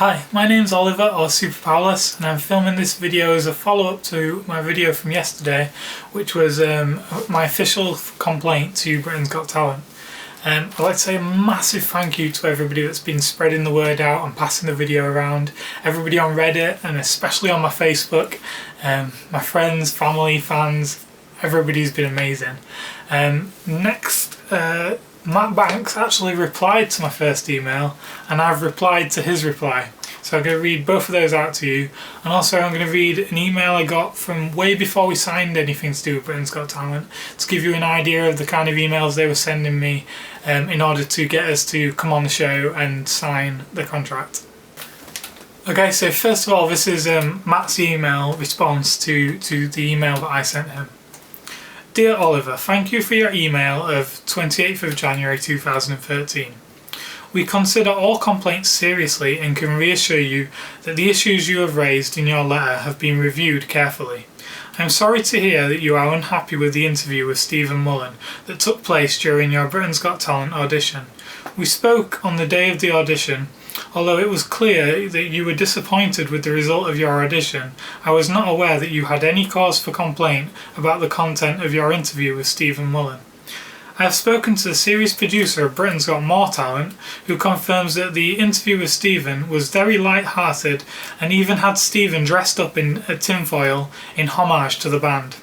Hi, my name's Oliver, or Superpowerless, and I'm filming this video as a follow-up to my video from yesterday, which was my official complaint to Britain's Got Talent. I'd like to say a massive thank you to everybody that's been spreading the word out and passing the video around, everybody on Reddit and especially on my Facebook, my friends, family, fans, everybody's been amazing. Matt Banks actually replied to my first email, and I've replied to his reply. So I'm going to read both of those out to you, and also I'm going to read an email I got from way before we signed anything to do with Britain's Got Talent, to give you an idea of the kind of emails they were sending me in order to get us to come on the show and sign the contract. Okay, so first of all, this is Matt's email response to the email that I sent him. Dear Oliver, thank you for your email of 28th of January 2013. We consider all complaints seriously and can reassure you that the issues you have raised in your letter have been reviewed carefully. I am sorry to hear that you are unhappy with the interview with Stephen Mullen that took place during your Britain's Got Talent audition. We spoke on the day of the audition. Although it was clear that you were disappointed with the result of your audition, I was not aware that you had any cause for complaint about the content of your interview with Stephen Mullen. I have spoken to the series producer of Britain's Got More Talent, who confirms that the interview with Stephen was very light-hearted and even had Stephen dressed up in a tinfoil in homage to the band.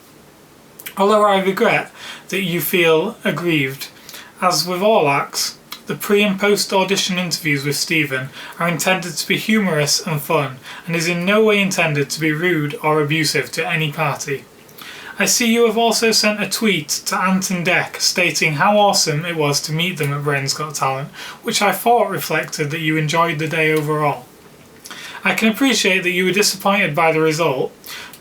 Although I regret that you feel aggrieved, as with all acts, the pre- and post-audition interviews with Stephen are intended to be humorous and fun, and is in no way intended to be rude or abusive to any party. I see you have also sent a tweet to Ant and Dec stating how awesome it was to meet them at Britain's Got Talent, which I thought reflected that you enjoyed the day overall. I can appreciate that you were disappointed by the result,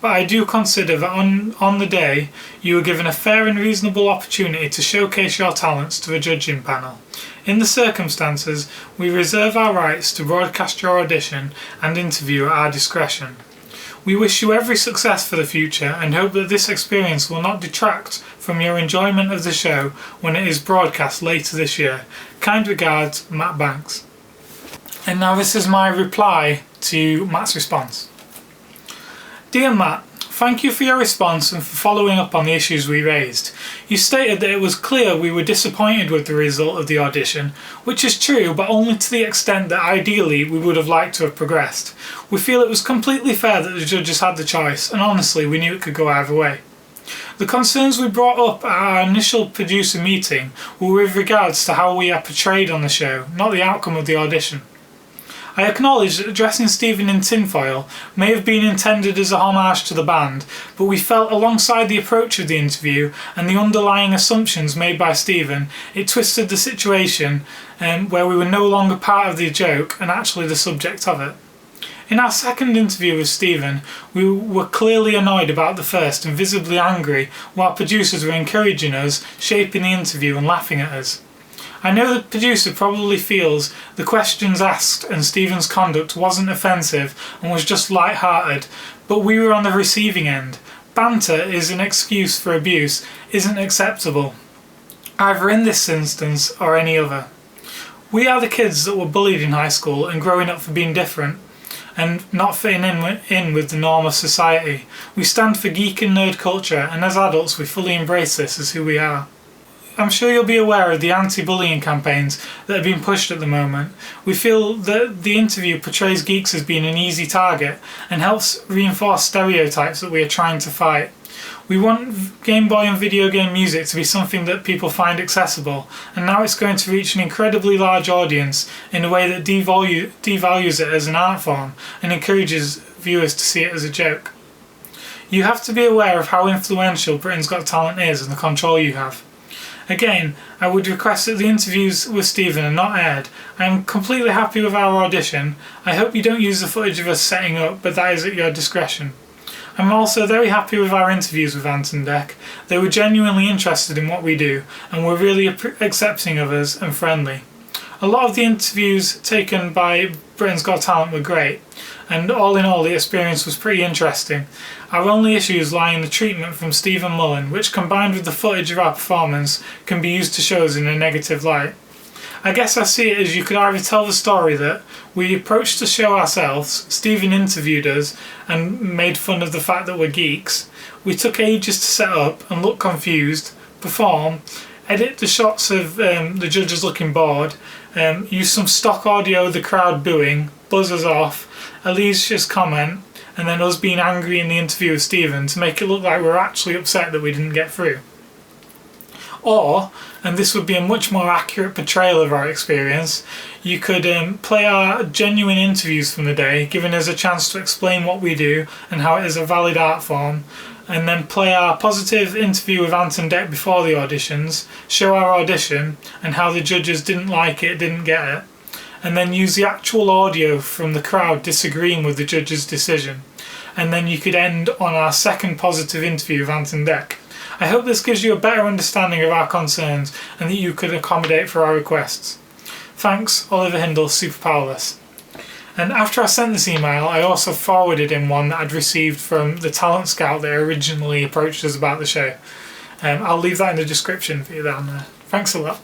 but I do consider that on the day you were given a fair and reasonable opportunity to showcase your talents to a judging panel. In the circumstances, we reserve our rights to broadcast your audition and interview at our discretion. We wish you every success for the future and hope that this experience will not detract from your enjoyment of the show when it is broadcast later this year. Kind regards, Matt Banks. And now this is my reply to Matt's response. Dear Matt, thank you for your response and for following up on the issues we raised. You stated that it was clear we were disappointed with the result of the audition, which is true, but only to the extent that ideally we would have liked to have progressed. We feel it was completely fair that the judges had the choice, and honestly we knew it could go either way. The concerns we brought up at our initial producer meeting were with regards to how we are portrayed on the show, not the outcome of the audition. I acknowledge that dressing Stephen in tinfoil may have been intended as a homage to the band, but we felt alongside the approach of the interview and the underlying assumptions made by Stephen, it twisted the situation where we were no longer part of the joke and actually the subject of it. In our second interview with Stephen, we were clearly annoyed about the first and visibly angry, while producers were encouraging us, shaping the interview and laughing at us. I know the producer probably feels the questions asked and Stephen's conduct wasn't offensive and was just light-hearted, but we were on the receiving end. Banter is an excuse for abuse isn't acceptable, either in this instance or any other. We are the kids that were bullied in high school and growing up for being different and not fitting in with the norm of society. We stand for geek and nerd culture, and as adults we fully embrace this as who we are. I'm sure you'll be aware of the anti-bullying campaigns that are being pushed at the moment. We feel that the interview portrays geeks as being an easy target and helps reinforce stereotypes that we are trying to fight. We want Game Boy and video game music to be something that people find accessible, and now it's going to reach an incredibly large audience in a way that devalues it as an art form and encourages viewers to see it as a joke. You have to be aware of how influential Britain's Got Talent is and the control you have. Again, I would request that the interviews with Stephen are not aired. I am completely happy with our audition. I hope you don't use the footage of us setting up, but that is at your discretion. I'm also very happy with our interviews with Ant and Dec. They were genuinely interested in what we do and were really accepting of us and friendly. A lot of the interviews taken by Britain's Got Talent were great, and all in all the experience was pretty interesting. Our only issues lie in the treatment from Stephen Mullen, which combined with the footage of our performance can be used to show us in a negative light. I guess I see it as you could either tell the story that we approached the show ourselves, Stephen interviewed us and made fun of the fact that we're geeks, we took ages to set up and look confused, perform, edit the shots of the judges looking bored, use some stock audio of the crowd booing, buzz us off, Alicia's comment, and then us being angry in the interview with Stephen to make it look like we're actually upset that we didn't get through. Or, and this would be a much more accurate portrayal of our experience, you could play our genuine interviews from the day, giving us a chance to explain what we do and how it is a valid art form, and then play our positive interview with Ant and Dec before the auditions, show our audition and how the judges didn't like it, didn't get it, and then use the actual audio from the crowd disagreeing with the judge's decision. And then you could end on our second positive interview with Ant and Dec. I hope this gives you a better understanding of our concerns and that you could accommodate for our requests. Thanks, Oliver Hindle, Superpowerless. And after I sent this email, I also forwarded him one that I'd received from the talent scout that originally approached us about the show. I'll leave that in the description for you down there. Thanks a lot.